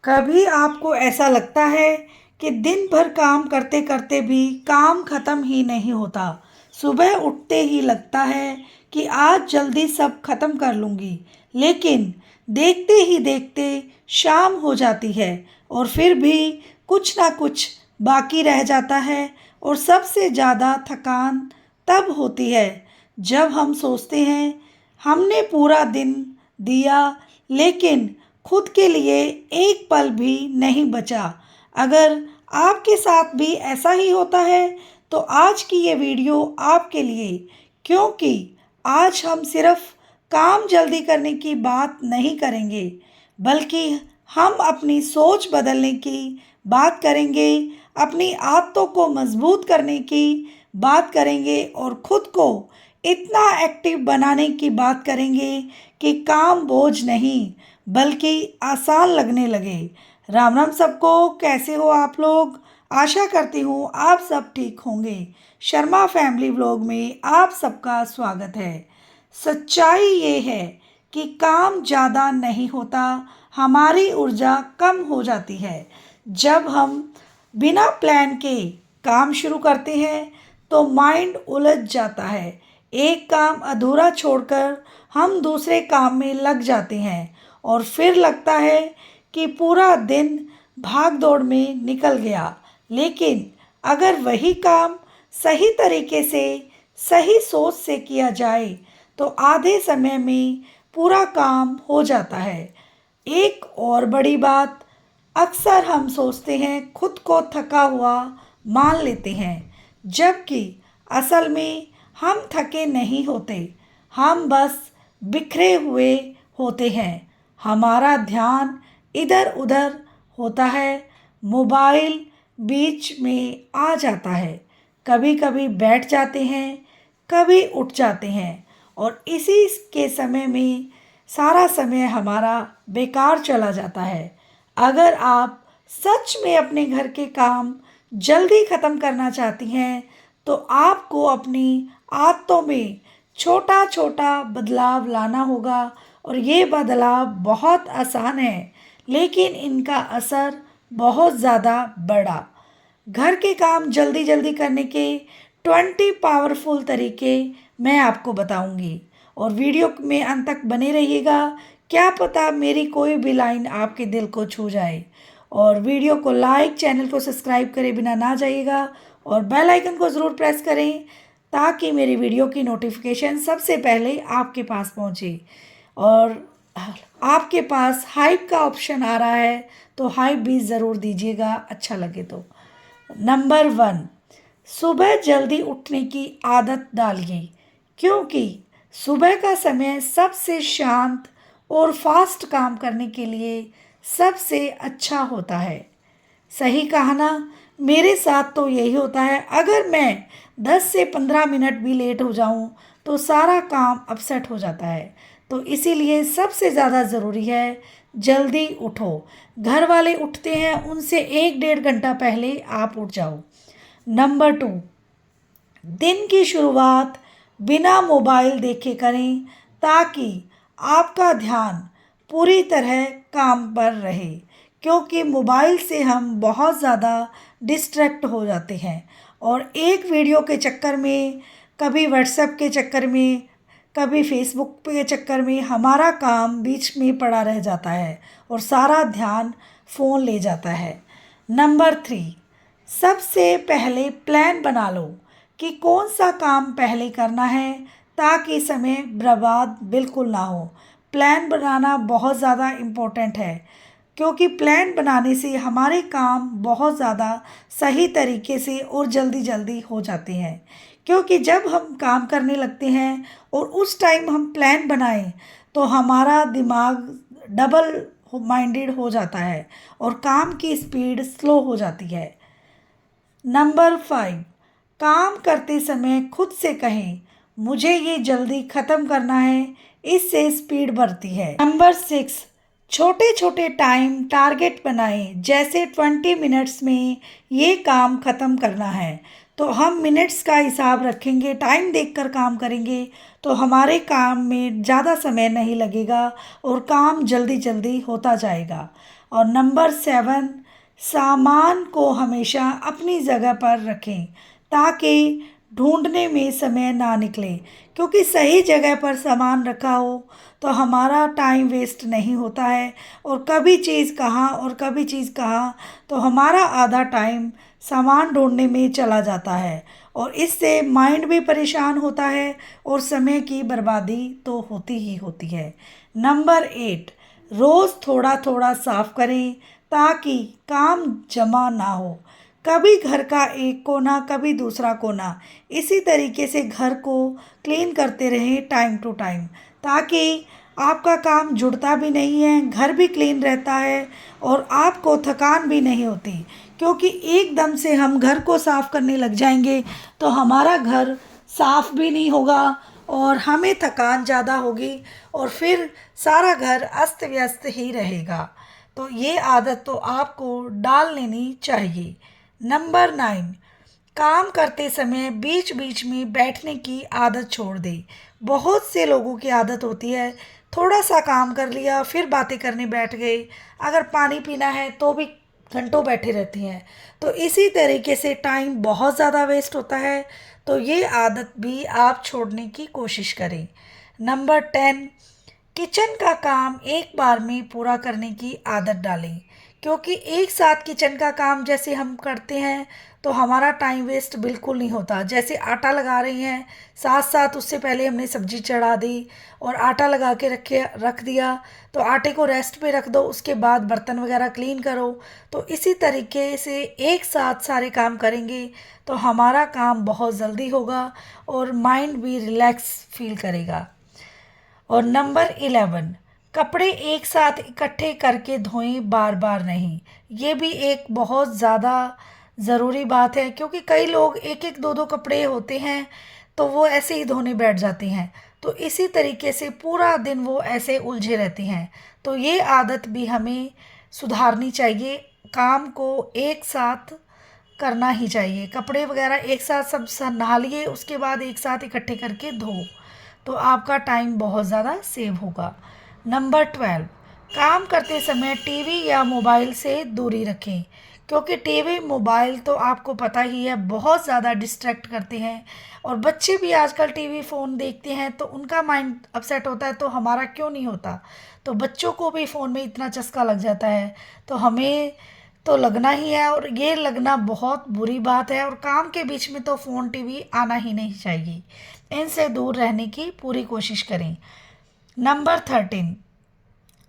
कभी आपको ऐसा लगता है कि दिन भर काम करते करते भी काम ख़त्म ही नहीं होता। सुबह उठते ही लगता है कि आज जल्दी सब ख़त्म कर लूँगी, लेकिन देखते ही देखते शाम हो जाती है और फिर भी कुछ ना कुछ बाकी रह जाता है। और सबसे ज़्यादा थकान तब होती है जब हम सोचते हैं हमने पूरा दिन दिया, लेकिन खुद के लिए एक पल भी नहीं बचा। अगर आपके साथ भी ऐसा ही होता है तो आज की ये वीडियो आपके लिए, क्योंकि आज हम सिर्फ काम जल्दी करने की बात नहीं करेंगे, बल्कि हम अपनी सोच बदलने की बात करेंगे, अपनी आदतों को मजबूत करने की बात करेंगे और खुद को इतना एक्टिव बनाने की बात करेंगे कि काम बोझ नहीं बल्कि आसान लगने लगे। राम राम सबको, कैसे हो आप लोग? आशा करती हूँ आप सब ठीक होंगे। शर्मा फैमिली व्लॉग में आप सबका स्वागत है। सच्चाई ये है कि काम ज़्यादा नहीं होता, हमारी ऊर्जा कम हो जाती है। जब हम बिना प्लान के काम शुरू करते हैं तो माइंड उलझ जाता है। एक काम अधूरा छोड़कर हम दूसरे काम में लग जाते हैं और फिर लगता है कि पूरा दिन भाग दौड़ में निकल गया। लेकिन अगर वही काम सही तरीके से, सही सोच से किया जाए तो आधे समय में पूरा काम हो जाता है। एक और बड़ी बात, अक्सर हम सोचते हैं, खुद को थका हुआ मान लेते हैं, जबकि असल में हम थके नहीं होते, हम बस बिखरे हुए होते हैं। हमारा ध्यान इधर उधर होता है, मोबाइल बीच में आ जाता है, कभी कभी बैठ जाते हैं, कभी उठ जाते हैं और इसी के समय में सारा समय हमारा बेकार चला जाता है। अगर आप सच में अपने घर के काम जल्दी ख़त्म करना चाहती हैं तो आपको अपनी आदतों में छोटा छोटा बदलाव लाना होगा। और ये बदलाव बहुत आसान है, लेकिन इनका असर बहुत ज़्यादा बड़ा। घर के काम जल्दी जल्दी करने के 20 पावरफुल तरीके मैं आपको बताऊंगी और वीडियो में अंत तक बने रहिएगा। क्या पता मेरी कोई भी लाइन आपके दिल को छू जाए। और वीडियो को लाइक, चैनल को सब्सक्राइब करे बिना ना जाइएगा और बेल आइकन को ज़रूर प्रेस करें ताकि मेरी वीडियो की नोटिफिकेशन सबसे पहले आपके पास पहुंचे। और आपके पास हाइप का ऑप्शन आ रहा है तो हाइप भी ज़रूर दीजिएगा, अच्छा लगे तो। नंबर 1, सुबह जल्दी उठने की आदत डालिए, क्योंकि सुबह का समय सबसे शांत और फास्ट काम करने के लिए सबसे अच्छा होता है। सही कहा ना? मेरे साथ तो यही होता है। अगर मैं 10 से 15 मिनट भी लेट हो जाऊं तो सारा काम अपसेट हो जाता है। तो इसीलिए सबसे ज़्यादा ज़रूरी है जल्दी उठो। घर वाले उठते हैं, उनसे 1-1.5 घंटा पहले आप उठ जाओ। नंबर 2, दिन की शुरुआत बिना मोबाइल देखे करें ताकि आपका ध्यान पूरी तरह काम पर रहे, क्योंकि मोबाइल से हम बहुत ज़्यादा डिस्ट्रैक्ट हो जाते हैं और एक वीडियो के चक्कर में, कभी व्हाट्सएप के चक्कर में, कभी फेसबुक के चक्कर में हमारा काम बीच में पड़ा रह जाता है और सारा ध्यान फ़ोन ले जाता है। नंबर 3, सबसे पहले प्लान बना लो कि कौन सा काम पहले करना है ताकि समय बर्बाद बिल्कुल ना हो। प्लान बनाना बहुत ज़्यादा इम्पोर्टेंट है, क्योंकि प्लान बनाने से हमारे काम बहुत ज़्यादा सही तरीके से और जल्दी जल्दी हो जाते हैं। क्योंकि जब हम काम करने लगते हैं और उस टाइम हम प्लान बनाएं तो हमारा दिमाग डबल माइंडेड हो जाता है और काम की स्पीड स्लो हो जाती है। नंबर 5, काम करते समय खुद से कहें, मुझे ये जल्दी ख़त्म करना है, इससे स्पीड बढ़ती है। नंबर 6, छोटे छोटे टाइम टारगेट बनाएं, जैसे 20 मिनट्स में ये काम ख़त्म करना है तो हम मिनट्स का हिसाब रखेंगे, टाइम देखकर काम करेंगे तो हमारे काम में ज़्यादा समय नहीं लगेगा और काम जल्दी जल्दी होता जाएगा। और नंबर 7, सामान को हमेशा अपनी जगह पर रखें ताकि ढूंढने में समय ना निकले, क्योंकि सही जगह पर सामान रखा हो तो हमारा टाइम वेस्ट नहीं होता है। और कभी चीज़ कहाँ और कभी चीज़ कहाँ, तो हमारा आधा टाइम सामान ढूंढने में चला जाता है और इससे माइंड भी परेशान होता है और समय की बर्बादी तो होती ही होती है। नंबर 8, रोज़ थोड़ा थोड़ा साफ करें ताकि काम जमा ना हो। कभी घर का एक कोना कभी दूसरा कोना, इसी तरीके से घर को क्लीन करते रहें टाइम टू टाइम, ताकि आपका काम जुड़ता भी नहीं है, घर भी क्लीन रहता है और आपको थकान भी नहीं होती। क्योंकि एकदम से हम घर को साफ़ करने लग जाएंगे तो हमारा घर साफ़ भी नहीं होगा और हमें थकान ज़्यादा होगी और फिर सारा घर अस्त व्यस्त ही रहेगा। तो ये आदत तो आपको डाल लेनी चाहिए। नंबर 9, काम करते समय बीच बीच में बैठने की आदत छोड़ दें। बहुत से लोगों की आदत होती है, थोड़ा सा काम कर लिया फिर बातें करने बैठ गए, अगर पानी पीना है तो भी घंटों बैठे रहती हैं। तो इसी तरीके से टाइम बहुत ज़्यादा वेस्ट होता है, तो ये आदत भी आप छोड़ने की कोशिश करें। नंबर 10, किचन का काम एक बार में पूरा करने की आदत डालें, क्योंकि एक साथ किचन का काम जैसे हम करते हैं तो हमारा टाइम वेस्ट बिल्कुल नहीं होता। जैसे आटा लगा रही हैं, साथ साथ उससे पहले हमने सब्जी चढ़ा दी और आटा लगा के रख दिया, तो आटे को रेस्ट पे रख दो, उसके बाद बर्तन वगैरह क्लीन करो। तो इसी तरीके से एक साथ सारे काम करेंगे तो हमारा काम बहुत जल्दी होगा और माइंड भी रिलैक्स फील करेगा। और नंबर 11, कपड़े एक साथ इकट्ठे करके धोएं, बार बार नहीं। ये भी एक बहुत ज़्यादा ज़रूरी बात है, क्योंकि कई लोग एक एक दो दो कपड़े होते हैं तो वो ऐसे ही धोने बैठ जाते हैं, तो इसी तरीके से पूरा दिन वो ऐसे उलझे रहते हैं। तो ये आदत भी हमें सुधारनी चाहिए, काम को एक साथ करना ही चाहिए। कपड़े वगैरह एक साथ सब नहा लिए, उसके बाद एक साथ इकट्ठे करके धो, तो आपका टाइम बहुत ज़्यादा सेव होगा। नंबर 12, काम करते समय टीवी या मोबाइल से दूरी रखें, क्योंकि टीवी मोबाइल तो आपको पता ही है बहुत ज़्यादा डिस्ट्रैक्ट करते हैं और बच्चे भी आजकल टीवी फ़ोन देखते हैं तो उनका माइंड अपसेट होता है, तो हमारा क्यों नहीं होता। तो बच्चों को भी फ़ोन में इतना चस्का लग जाता है, तो हमें तो लगना ही है और ये लगना बहुत बुरी बात है। और काम के बीच में तो फ़ोन टीवी आना ही नहीं चाहिए, इनसे दूर रहने की पूरी कोशिश करें। नंबर 13,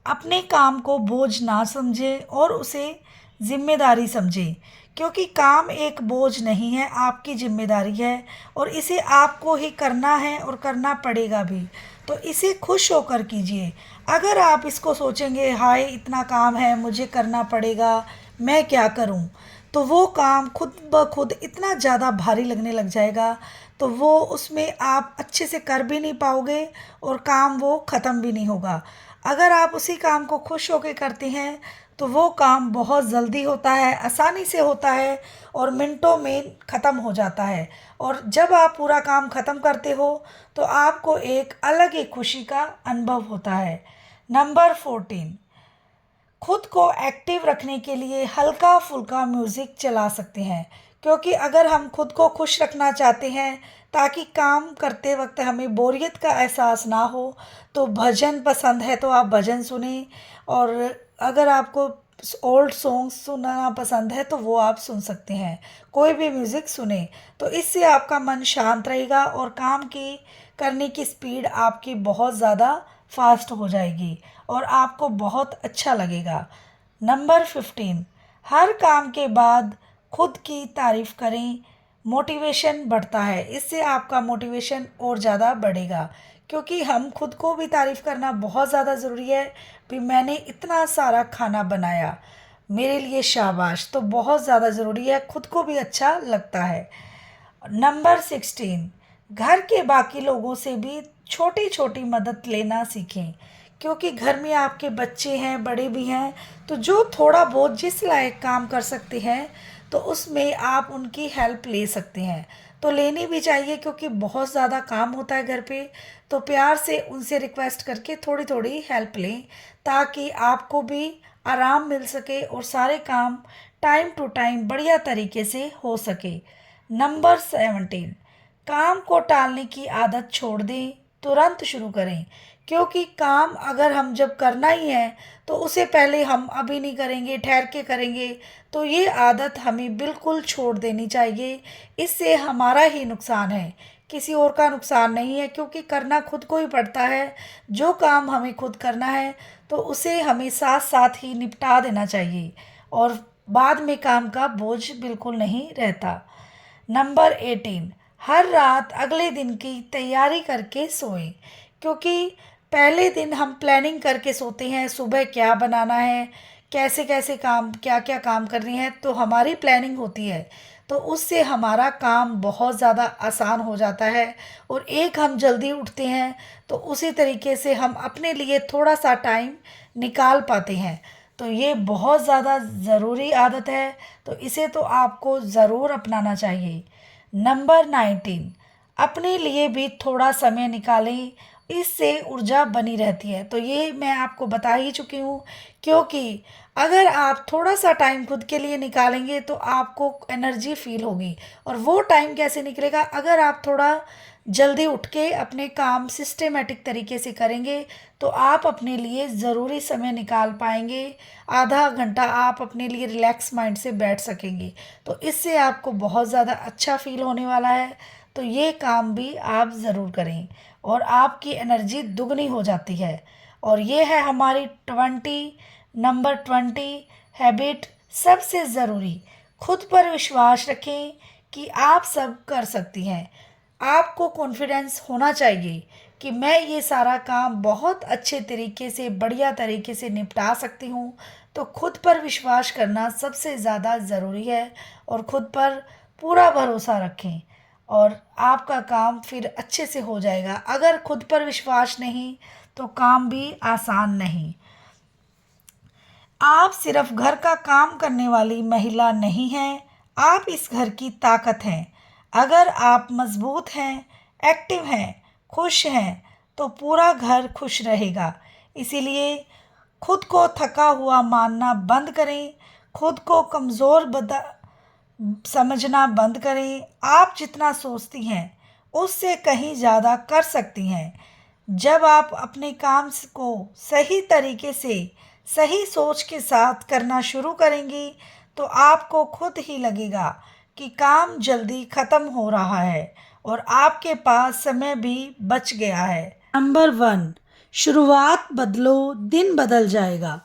अपने काम को बोझ ना समझें और उसे जिम्मेदारी समझें, क्योंकि काम एक बोझ नहीं है, आपकी जिम्मेदारी है और इसे आपको ही करना है और करना पड़ेगा भी। तो इसे खुश होकर कीजिए। अगर आप इसको सोचेंगे हाय इतना काम है मुझे करना पड़ेगा, मैं क्या करूं, तो वो काम खुद ब खुद इतना ज़्यादा भारी लगने लग जाएगा, तो वो उसमें आप अच्छे से कर भी नहीं पाओगे और काम वो ख़त्म भी नहीं होगा। अगर आप उसी काम को खुश होकर करते हैं तो वो काम बहुत जल्दी होता है, आसानी से होता है और मिनटों में ख़त्म हो जाता है। और जब आप पूरा काम ख़त्म करते हो तो आपको एक अलग ही खुशी का अनुभव होता है। नंबर 14, खुद को एक्टिव रखने के लिए हल्का फुल्का म्यूज़िक चला सकते हैं, क्योंकि अगर हम खुद को खुश रखना चाहते हैं ताकि काम करते वक्त हमें बोरियत का एहसास ना हो, तो भजन पसंद है तो आप भजन सुनें, और अगर आपको ओल्ड सॉन्ग्स सुनना पसंद है तो वो आप सुन सकते हैं। कोई भी म्यूज़िक सुने तो इससे आपका मन शांत रहेगा और काम की करने की स्पीड आपकी बहुत ज़्यादा फास्ट हो जाएगी और आपको बहुत अच्छा लगेगा। नंबर 15, हर काम के बाद खुद की तारीफ़ करें, मोटिवेशन बढ़ता है, इससे आपका मोटिवेशन और ज़्यादा बढ़ेगा, क्योंकि हम खुद को भी तारीफ़ करना बहुत ज़्यादा ज़रूरी है। भी मैंने इतना सारा खाना बनाया, मेरे लिए शाबाश, तो बहुत ज़्यादा ज़रूरी है, खुद को भी अच्छा लगता है। नंबर 16, घर के बाकी लोगों से भी छोटी छोटी मदद लेना सीखें, क्योंकि घर में आपके बच्चे हैं, बड़े भी हैं, तो जो थोड़ा बहुत जिस लायक काम कर सकते हैं तो उसमें आप उनकी हेल्प ले सकते हैं। तो लेनी भी चाहिए क्योंकि बहुत ज़्यादा काम होता है घर पे। तो प्यार से उनसे रिक्वेस्ट करके थोड़ी थोड़ी हेल्प लें ताकि आपको भी आराम मिल सके और सारे काम टाइम टू टाइम बढ़िया तरीके से हो सके। नंबर 17, काम को टालने की आदत छोड़ दें, तुरंत शुरू करें। क्योंकि काम अगर हम जब करना ही है तो उसे पहले हम अभी नहीं करेंगे, ठहर के करेंगे, तो ये आदत हमें बिल्कुल छोड़ देनी चाहिए। इससे हमारा ही नुकसान है, किसी और का नुकसान नहीं है, क्योंकि करना खुद को ही पड़ता है। जो काम हमें खुद करना है तो उसे हमें साथ साथ ही निपटा देना चाहिए और बाद में काम का बोझ बिल्कुल नहीं रहता। नंबर 18, हर रात अगले दिन की तैयारी करके सोएं। क्योंकि पहले दिन हम प्लानिंग करके सोते हैं, सुबह क्या बनाना है, कैसे कैसे काम, क्या क्या काम करनी है, तो हमारी प्लानिंग होती है। तो उससे हमारा काम बहुत ज़्यादा आसान हो जाता है और एक हम जल्दी उठते हैं तो उसी तरीके से हम अपने लिए थोड़ा सा टाइम निकाल पाते हैं। तो ये बहुत ज़्यादा ज़रूरी आदत है, तो इसे तो आपको ज़रूर अपनाना चाहिए। नंबर 19, अपने लिए भी थोड़ा समय निकालें, इससे ऊर्जा बनी रहती है। तो ये मैं आपको बता ही चुकी हूँ, क्योंकि अगर आप थोड़ा सा टाइम खुद के लिए निकालेंगे तो आपको एनर्जी फील होगी। और वो टाइम कैसे निकलेगा, अगर आप थोड़ा जल्दी उठ के अपने काम सिस्टेमेटिक तरीके से करेंगे तो आप अपने लिए ज़रूरी समय निकाल पाएंगे। आधा घंटा आप अपने लिए रिलैक्स माइंड से बैठ सकेंगे, तो इससे आपको बहुत ज़्यादा अच्छा फील होने वाला है। तो ये काम भी आप ज़रूर करें और आपकी एनर्जी दुगनी हो जाती है। और ये है हमारी नंबर 20 हैबिट, सबसे ज़रूरी। खुद पर विश्वास रखें कि आप सब कर सकती हैं। आपको कॉन्फिडेंस होना चाहिए कि मैं ये सारा काम बहुत अच्छे तरीके से, बढ़िया तरीके से निपटा सकती हूँ। तो खुद पर विश्वास करना सबसे ज़्यादा ज़रूरी है और खुद पर पूरा भरोसा रखें और आपका काम फिर अच्छे से हो जाएगा। अगर खुद पर विश्वास नहीं तो काम भी आसान नहीं। आप सिर्फ घर का काम करने वाली महिला नहीं हैं, आप इस घर की ताकत हैं। अगर आप मजबूत हैं, एक्टिव हैं, खुश हैं, तो पूरा घर खुश रहेगा। इसीलिए खुद को थका हुआ मानना बंद करें, खुद को कमज़ोर समझना बंद करें। आप जितना सोचती हैं उससे कहीं ज़्यादा कर सकती हैं। जब आप अपने काम को सही तरीके से, सही सोच के साथ करना शुरू करेंगी तो आपको खुद ही लगेगा कि काम जल्दी ख़त्म हो रहा है और आपके पास समय भी बच गया है। नंबर 1, शुरुआत बदलो, दिन बदल जाएगा।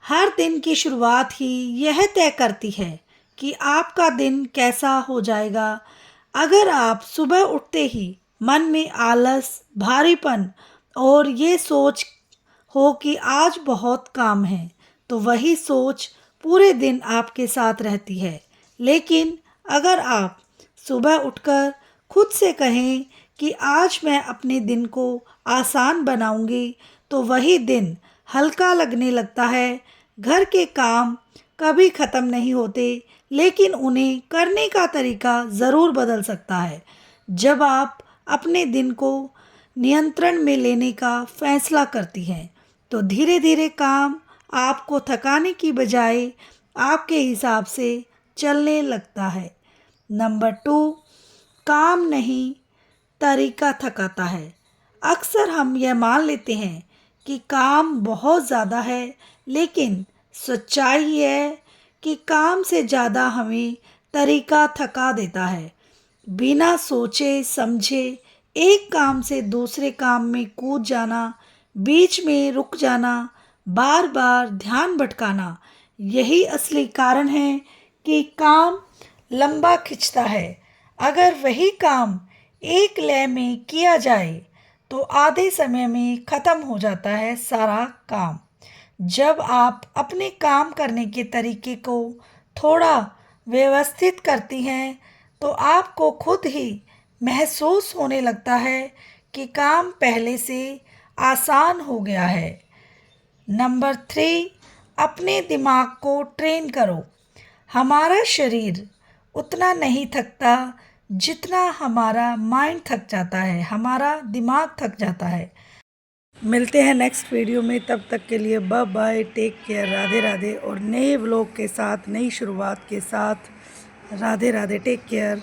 हर दिन की शुरुआत ही यह तय करती है कि आपका दिन कैसा हो जाएगा। अगर आप सुबह उठते ही मन में आलस, भारीपन और ये सोच हो कि आज बहुत काम है, तो वही सोच पूरे दिन आपके साथ रहती है। लेकिन अगर आप सुबह उठकर खुद से कहें कि आज मैं अपने दिन को आसान बनाऊंगी, तो वही दिन हल्का लगने लगता है। घर के काम कभी ख़त्म नहीं होते, लेकिन उन्हें करने का तरीका ज़रूर बदल सकता है। जब आप अपने दिन को नियंत्रण में लेने का फैसला करती हैं, तो धीरे धीरे काम आपको थकाने की बजाय आपके हिसाब से चलने लगता है। नंबर 2, काम नहीं, तरीका थकाता है। अक्सर हम यह मान लेते हैं कि काम बहुत ज़्यादा है, लेकिन सच्चाई ये है कि काम से ज़्यादा हमें तरीका थका देता है। बिना सोचे समझे एक काम से दूसरे काम में कूद जाना, बीच में रुक जाना, बार बार ध्यान भटकाना, यही असली कारण है कि काम लंबा खिंचता है। अगर वही काम एक लय में किया जाए तो आधे समय में ख़त्म हो जाता है सारा काम। जब आप अपने काम करने के तरीके को थोड़ा व्यवस्थित करती हैं तो आपको खुद ही महसूस होने लगता है कि काम पहले से आसान हो गया है। नंबर 3, अपने दिमाग को ट्रेन करो। हमारा शरीर उतना नहीं थकता जितना हमारा माइंड थक जाता है, हमारा दिमाग थक जाता है। मिलते हैं नेक्स्ट वीडियो में, तब तक के लिए bye bye, take care, Radhe Radhe. और नए व्लॉग के साथ, नई शुरुआत के साथ, राधे राधे, टेक केयर।